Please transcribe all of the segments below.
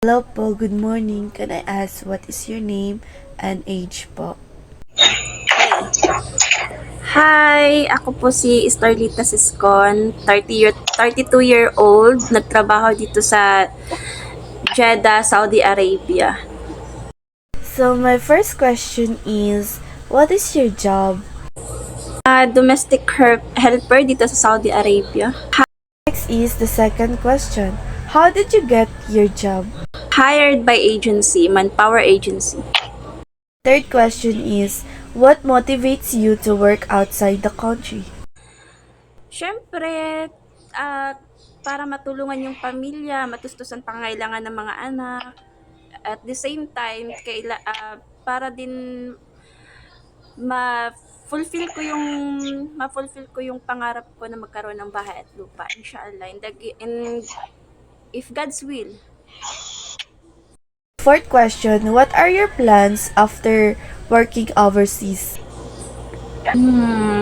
Hello po, good morning. Can I ask what is your name and age po? Hi, ako po si Starlita Siscon, 32-year-old, nagtrabaho dito sa Jeddah, Saudi Arabia. So my first question is, what is your job? Domestic helper dito sa Saudi Arabia. Next is the second question. How did you get your job? Hired by agency, manpower agency. Third question is, what motivates you to work outside the country? Siyempre, para matulungan yung pamilya, matustusan pangailangan ng mga anak. At the same time, para din ma-fulfill ko yung pangarap ko na magkaroon ng bahay at lupa, inshallah, and if God's will. Fourth question, what are your plans after working overseas?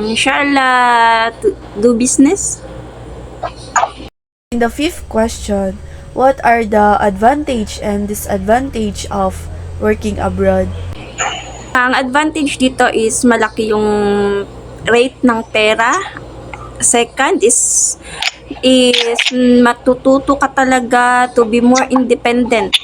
Inshallah, to do business. In the fifth question, what are the advantage and disadvantage of working abroad? Ang advantage dito is malaki yung rate ng pera. Second is matututo ka talaga to be more independent.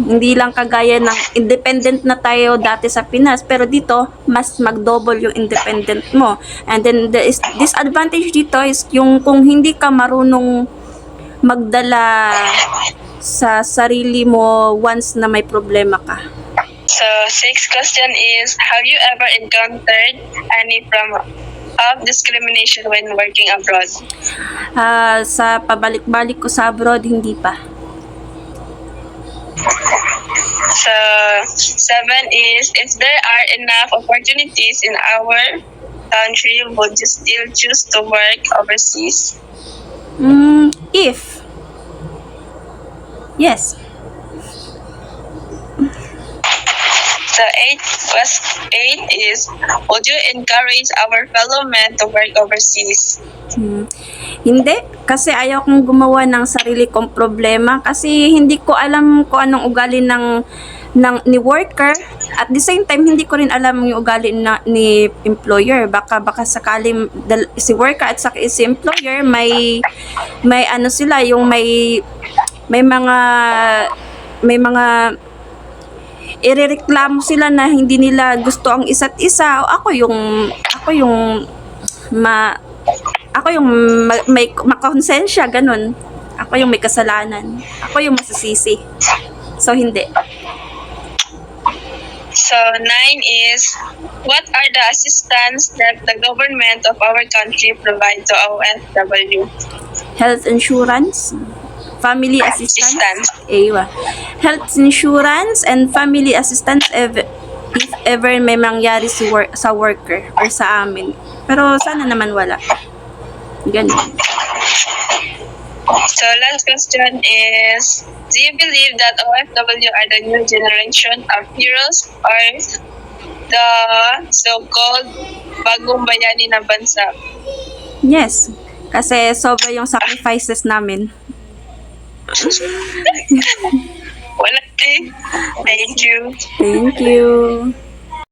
Hindi lang kagaya ng independent na tayo dati sa Pinas, pero dito mas mag-double yung independent mo. And then the disadvantage dito is yung kung hindi ka marunong magdala sa sarili mo once na may problema ka. So, sixth question is, have you ever encountered any form of discrimination when working abroad? Sa pabalik-balik ko sa abroad, hindi pa. So, seven is, if there are enough opportunities in our country, would you still choose to work overseas? If. Yes. So, eight is, would you encourage our fellow men to work overseas? Hindi, kasi ayaw kong gumawa ng sarili kong problema kasi hindi ko alam kung anong ugali ni worker. At the same time, hindi ko rin alam yung ugali ni employer. Baka sakaling si worker at saka si employer may ano sila, yung may mga irereklamo sila na hindi nila gusto ang isa't isa. Ako yung may makonsensya, ganun. Ako yung may kasalanan. Ako yung masisisi. So, hindi. So, nine is, what are the assistance that the government of our country provide to OFW? Health insurance, family assistance. Ewa. Health insurance and family assistance if ever may mangyari sa worker or sa amin. Pero sana naman wala. Ganun. So, last question is, do you believe that OFW are the new generation of heroes or the so-called bagong bayani na bansa? Yes. Kasi sobra yung sacrifices namin. Wala. Thank you. Thank you.